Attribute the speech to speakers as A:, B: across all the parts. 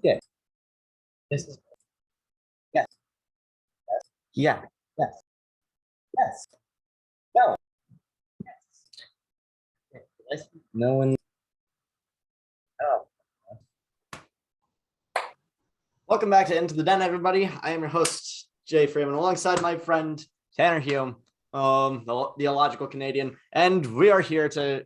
A: Yeah. This is yes. Yes. Yeah. Yes. Yes. No. Yes. No one. Oh. Welcome back to Into the Den, everybody. I am your host, Jay Freeman, alongside my friend Tanner Hume, the illogical Canadian, and we are here to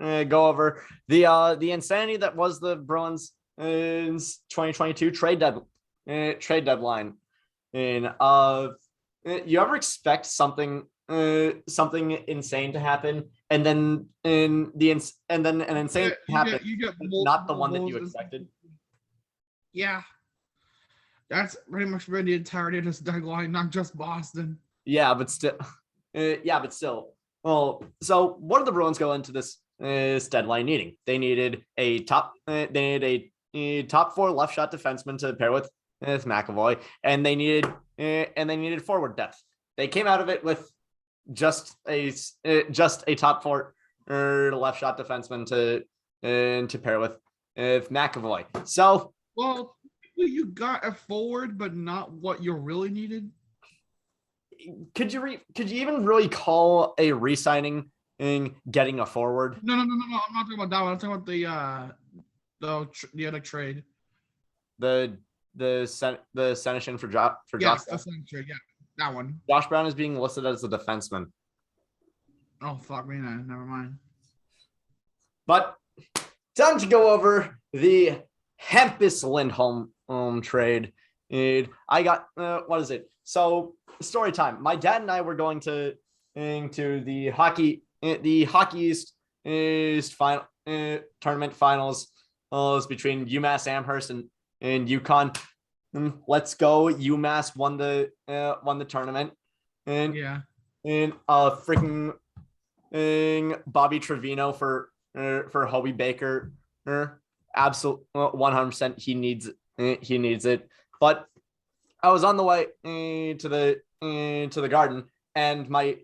A: go over the insanity that was the Bruins' 2022 trade deadline. And you ever expect something insane to happen, and then an insane happen, not the one that you expected?
B: Yeah, that's pretty much been the entirety of this deadline, not just Boston.
A: Yeah, but still. Well, so what did the Bruins go into this deadline needing? They needed a top four left shot defenseman to pair with McAvoy, and they needed forward depth. They came out of it with just a top four left shot defenseman to pair with McAvoy. So.
B: Well, you got a forward, but not what you really needed.
A: Could you even really call a re-signing getting a forward?
B: No. I'm not talking about that one. I'm talking about the other trade.
A: The Senyshyn for Josh.
B: Yes, the Senyshyn trade. Yeah, that one.
A: Josh Brown is being listed as a defenseman.
B: Oh fuck me, never mind.
A: But time to go over the Hampus Lindholm trade. I got what is it? So story time. My dad and I were going to the hockey East final tournament finals between UMass Amherst and UConn. Let's go! UMass won the tournament, and freaking Bobby Trevino for Hobie Baker. Absolute 100%. He needs it. But I was on the way to the Garden, and I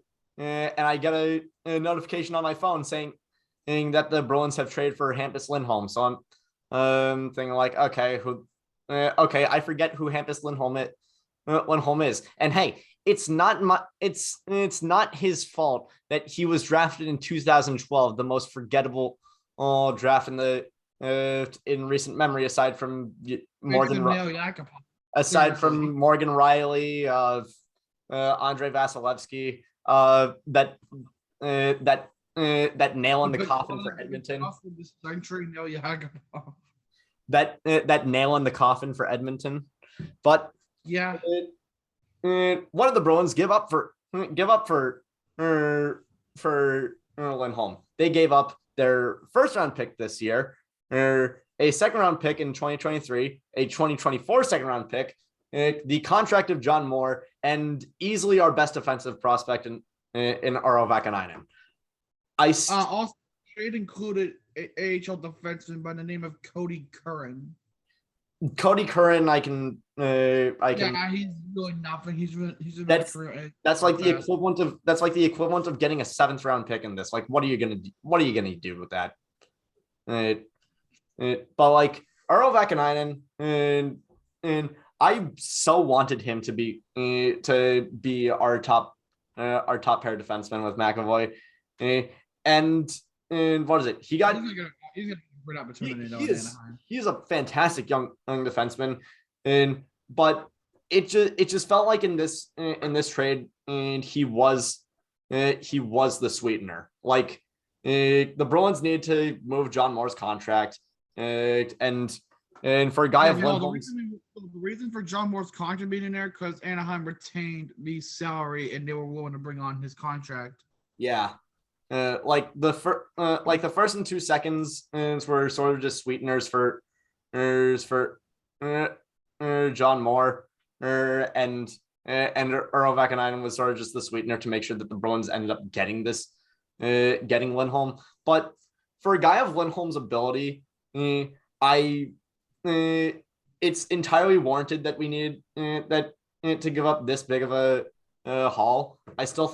A: get a notification on my phone saying that the Bruins have traded for Hampus Lindholm. So I'm thinking like, okay, I forget who Hampus Lindholm is. And hey, it's not his fault that he was drafted in 2012, the most forgettable draft in recent memory, aside from Morgan Riley, Andre Vasilevsky, that nail in the coffin for Edmonton. That nail in the coffin for Edmonton. But
B: yeah,
A: what did the Bruins give up for Lindholm? They gave up their first round pick this year, a second round pick in 2023, a 2024 second round pick, the contract of John Moore, and easily our best defensive prospect in Urho Vakanainen.
B: Also, trade included AHL defenseman by the name of Cody Curran.
A: I can.
B: Yeah, he's really nothing.
A: That's like the equivalent of getting a 7th round pick in this. Like, what are you gonna do with that? But like Urho Vakanainen, and I so wanted him to be our top pair defenseman with McAvoy, and what is it? He's gonna get a great opportunity. He's a fantastic young defenseman, but it just felt like in this trade, and he was the sweetener. Like the Bruins needed to move John Moore's contract. And for a guy of Lindholm's,
B: the reason for John Moore's contract being in there because Anaheim retained the salary and they were willing to bring on his contract.
A: Yeah, like the first and 2 seconds were sort of just sweeteners for John Moore, and Urho Vakanainen was sort of just the sweetener to make sure that the Bruins ended up getting getting Lindholm. But for a guy of Lindholm's ability, it's entirely warranted that we needed to give up this big of a haul. I still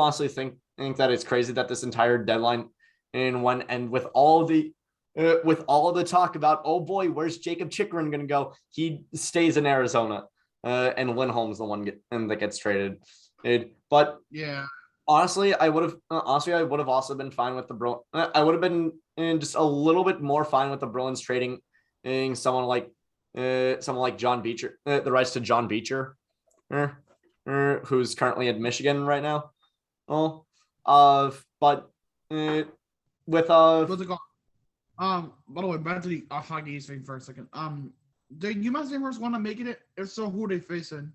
A: honestly think that it's crazy that this entire deadline and with all the with all of the talk about, oh boy, where's Jacob Chikrin going to go? He stays in Arizona, and Lindholm's the one that gets traded. But
B: Yeah.
A: honestly, I would have also been fine with the Bruins. I would have been just a little bit more fine with the Bruins trading someone like John Beecher, the rights to John Beecher, who's currently in Michigan right now. Oh, but with
B: What's it called? By the way, back to the Hockey East thing for a second. Do UMass Amherst want to make it? If so, who are they facing?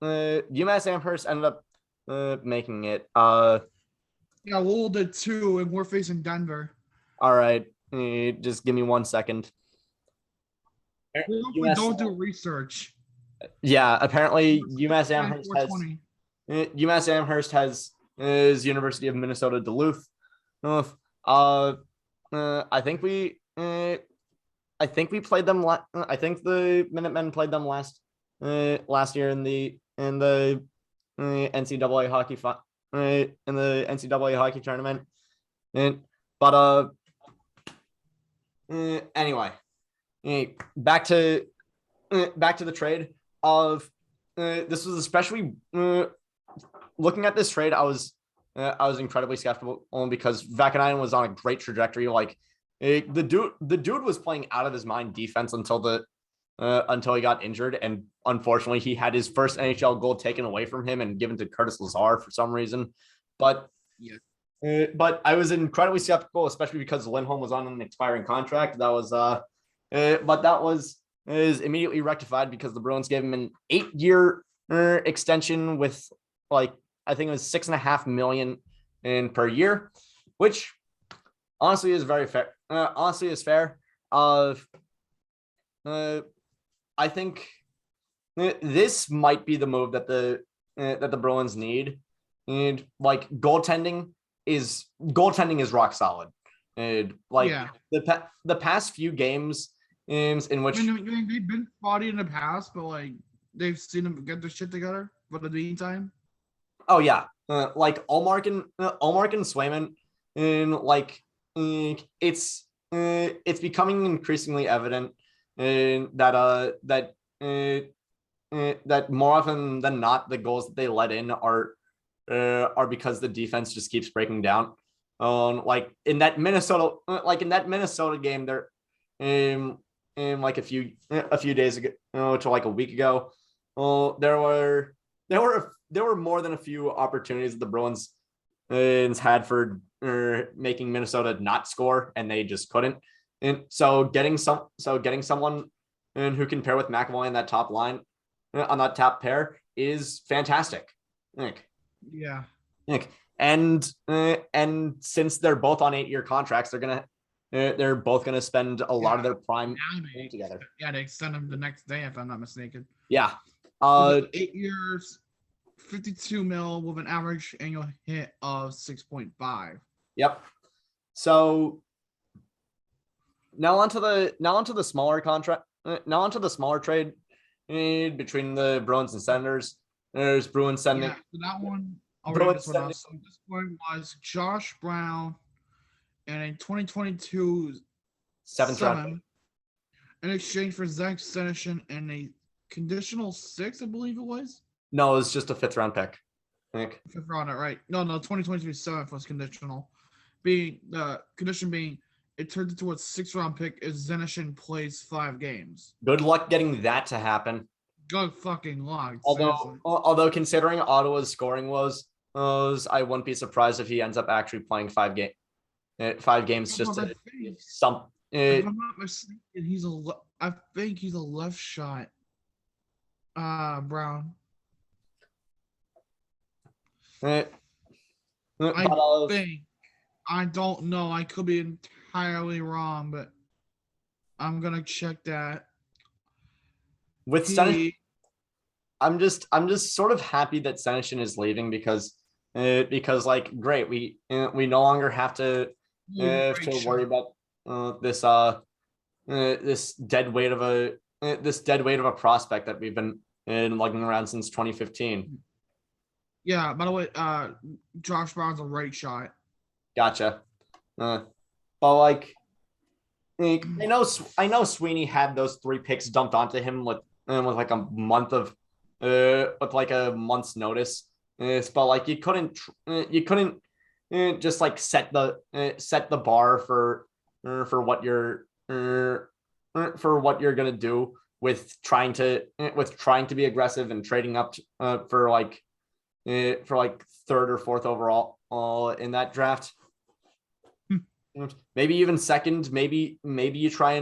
A: UMass Amherst ended up making it.
B: Yeah, Lowell did too, and we're facing Denver.
A: All right, just give me 1 second.
B: We don't do research.
A: Yeah, apparently UMass Amherst has is University of Minnesota Duluth. I think we played them. I think the Minutemen played them last year in the NCAA hockey in the NCAA hockey tournament. But anyway, back to the trade of this was especially looking at this trade. I was incredibly skeptical because Vakanainen was on a great trajectory. Like the dude was playing out of his mind defense until he got injured, and unfortunately he had his first NHL goal taken away from him and given to Curtis Lazar for some reason. But
B: yeah.
A: But I was incredibly skeptical, especially because Lindholm was on an expiring contract. That was but that was immediately rectified because the Bruins gave him an 8-year extension with like I think it was $6.5 million per year, which honestly is very fair. Honestly is fair. I think this might be the move that the Bruins need. And like goaltending is rock solid. And like the past few games in which
B: they've been spotty in the past, but like they've seen them get their shit together for the meantime.
A: Oh yeah, like Allmark and Swayman, and like it's becoming increasingly evident that more often than not the goals that they let in are because the defense just keeps breaking down. Like in that Minnesota game, there, in like a few days ago, to like a week ago, there were more than a few opportunities that the Bruins had for making Minnesota not score, and they just couldn't. And so getting someone who can pair with McAvoy in that top line on that top pair is fantastic.
B: Yeah.
A: And since they're both on 8-year contracts, they're both gonna spend a lot of their prime together.
B: Yeah, they extend them the next day, if I'm not mistaken.
A: Yeah.
B: 8 years, $52 million with an average annual hit of 6.5.
A: Yep. So now onto the smaller contract. Now onto the smaller trade between the Bruins and Senators. There's Bruins sending.
B: Yeah, so that one. This one was Josh Brown, and in 2022
A: 7th round
B: in exchange for Zach Senyshyn and a conditional 6, I believe it was.
A: No, it was just a 5th round pick. I think
B: 5th round, right? No, 2023 7th was conditional. Being the condition being it turned into a 6th round pick if Senyshyn plays 5 games.
A: Good luck getting that to happen.
B: Good fucking luck.
A: Although considering Ottawa's scoring woes, I wouldn't be surprised if he ends up actually playing 5 games just to some.
B: If I'm not mistaken, I think he's a left shot. Brown. I think. I don't know. I could be entirely wrong, but I'm gonna check that.
A: With Senyshyn, I'm just sort of happy that Senyshyn is leaving because like great, we no longer have to worry about this dead weight of a prospect that we've been lugging around since 2015.
B: Yeah, by the way, Josh Brown's a right shot.
A: Gotcha. But I know Sweeney had those 3 picks dumped onto him with like a month of with like a month's notice. But like you couldn't just like set the bar for what you're for what you're gonna do with trying to be aggressive and trading up for like third or fourth overall in that draft. Maybe even second. Maybe you try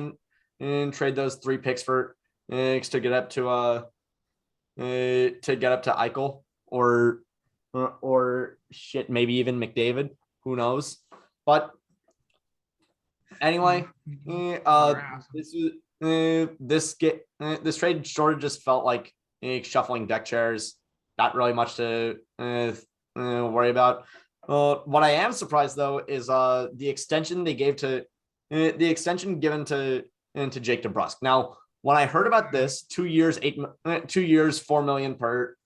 A: and trade those 3 picks for to get up to Eichel or shit, maybe even McDavid. Who knows? But anyway, this trade sort of just felt like shuffling deck chairs. Not really much to worry about. What I am surprised though is the extension they gave to the extension given to Jake DeBrusk. Now, when I heard about this, 2 years, 4 million per.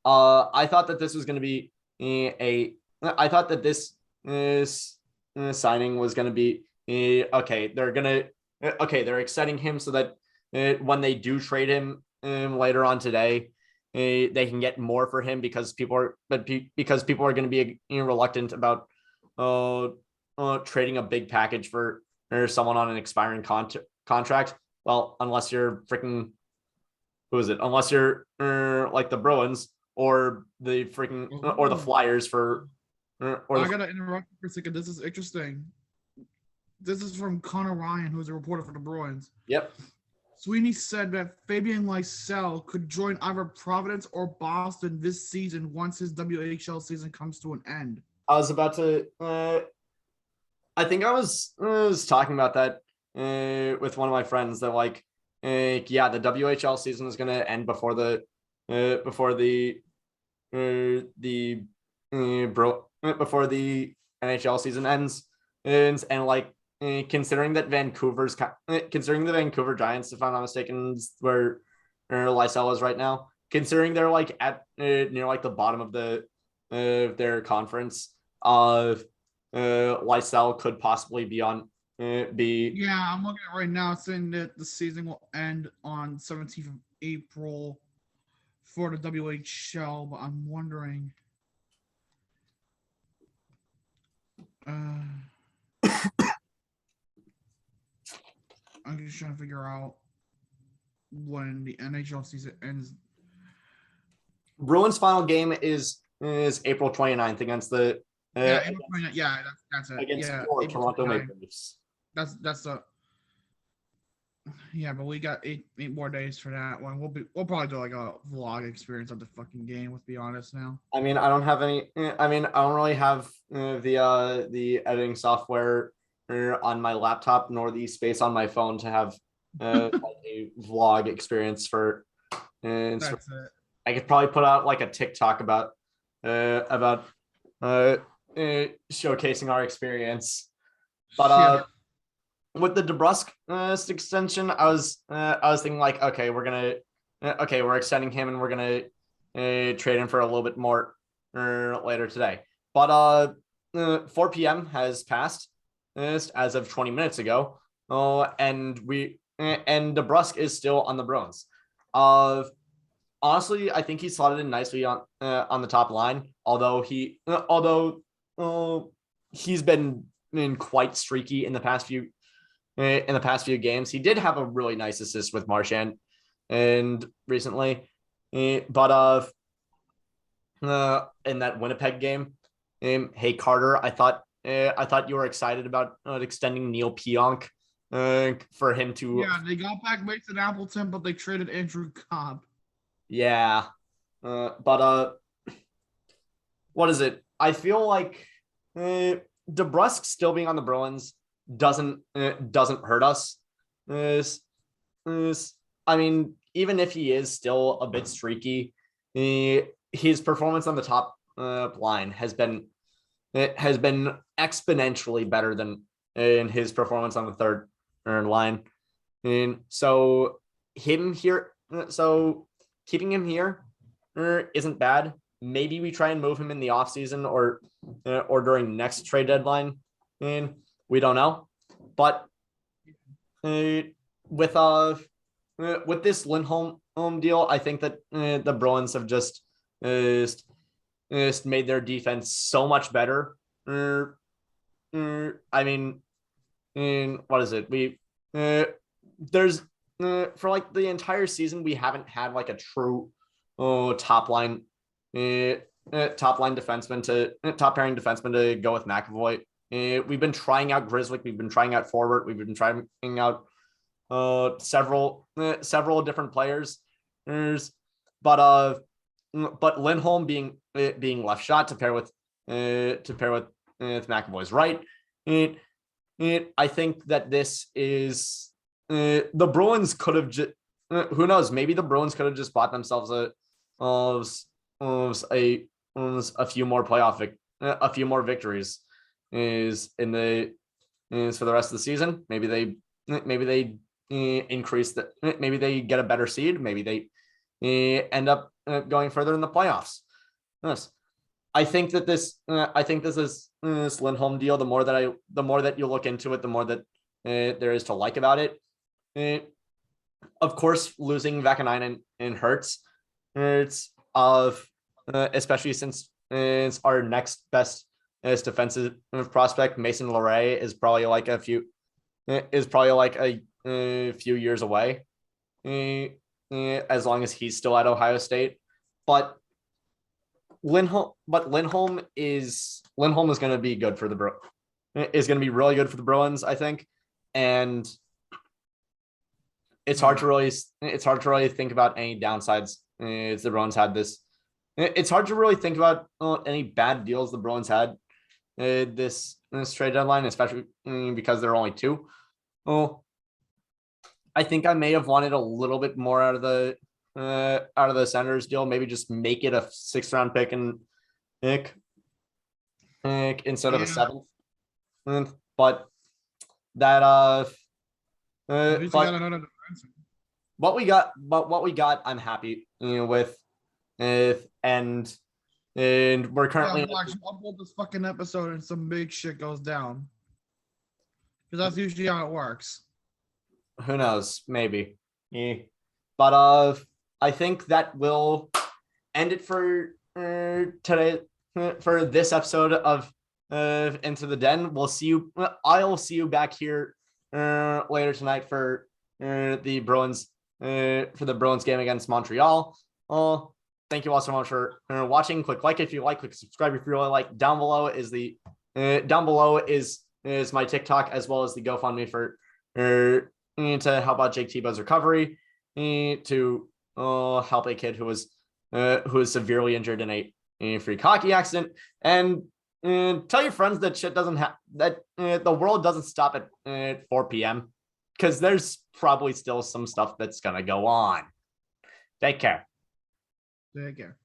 A: I thought that this was going to be I thought that this signing was going to be okay. They're extending him so that when they do trade him later on today, they can get more for him because people are going to be reluctant about trading a big package for someone on an expiring contract. Well, unless you're freaking, who is it? Unless you're like the Bruins or the freaking or the Flyers for.
B: I gotta interrupt for a second. This is interesting. This is from Connor Ryan, who's a reporter for the Bruins.
A: Yep.
B: Sweeney said that Fabian Lysell could join either Providence or Boston this season once his WHL season comes to an end.
A: I was about to. I think I was talking about that with one of my friends that yeah, the WHL season is going to end before the NHL season ends, and considering the Vancouver Giants, if I'm not mistaken, is where Lysell is right now. Considering they're at near the bottom of their conference, Lysell could possibly be on.
B: Yeah, I'm looking at it right now, saying that the season will end on 17th of April for the WHL, but I'm wondering. I'm just trying to figure out when the NHL season ends.
A: Bruins' final game is April 29th against the
B: April 29th. Yeah, that's it.
A: Against
B: April
A: Toronto Maple Leafs.
B: That's the. Yeah, but we got eight more days for that one. We'll probably do like a vlog experience of the fucking game. Let's be honest now.
A: I mean, I don't really have the editing software on my laptop nor the space on my phone to have a vlog experience for.
B: That's it.
A: I could probably put out a TikTok about showcasing our experience, but with the DeBrusk extension, I was thinking okay, we're extending him and we're gonna trade him for a little bit more later today. But 4 p.m. has passed as of 20 minutes ago, and DeBrusk is still on the Bruins. Honestly, I think he slotted in nicely on the top line. Although he's been quite streaky in the past few games. He did have a really nice assist with Marchand and recently, but in that Winnipeg game, hey Carter, I thought you were excited about extending Neil Pionk for him to.
B: Yeah, they got back Mason Appleton, but they traded Andrew Cobb.
A: Yeah, but what is it? I feel like DeBrusk still being on the Bruins doesn't hurt us. I mean, even if he is still a bit streaky, his performance on the top line has been exponentially better than in his performance on the third line, and so keeping him here isn't bad. Maybe we try and move him in the offseason or during next trade deadline And we don't know. But with this Lindholm deal, I think that the Bruins have just made their defense so much better. I mean, what is it? There's for like the entire season, we haven't had like a true top line defenseman top pairing defenseman to go with McAvoy. We've been trying out Griswick. We've been trying out forward. We've been trying out several different players. But Lindholm being left shot to pair with McAvoy's right. I think that this is the Bruins could have just who knows, maybe the Bruins could have just bought themselves a few more victories is for the rest of the season. Maybe they increase that. Maybe they get a better seed. Maybe they end up going further in the playoffs. Yes. I think that this Lindholm deal. The more that you look into it, the more that there is to like about it. Of course, losing Vakanainen and hurts especially since our next best defensive prospect, Mason Lohrei, is probably like a few years away, as long as he's still at Ohio State. But Lindholm is going to be good for is going to be really good for the Bruins, I think, and it's hard to really think about any downsides. The Bruins had this. It's hard to really think about any bad deals the Bruins had this trade deadline, especially because there are only two. I think I may have wanted a little bit more out of the Senators deal. Maybe just make it a 6th round pick instead of a 7th. But that what we got, I'm happy with, and we're currently.
B: Upload this fucking episode and some big shit goes down, because that's usually how it works.
A: Who knows? Maybe. But I think that will end it for today, for this episode of Into the Den. I'll see you back here later tonight for the Bruins game against Montreal. Thank you all so much for watching. Click like if you like. Click subscribe if you really like. Down below is my TikTok, as well as the GoFundMe for to help out Jake Tebow's recovery, to help a kid who was severely injured in a freak hockey accident, and tell your friends that shit doesn't that the world doesn't stop at 4 p.m. because there's probably still some stuff that's gonna go on. Take care.
B: Take care.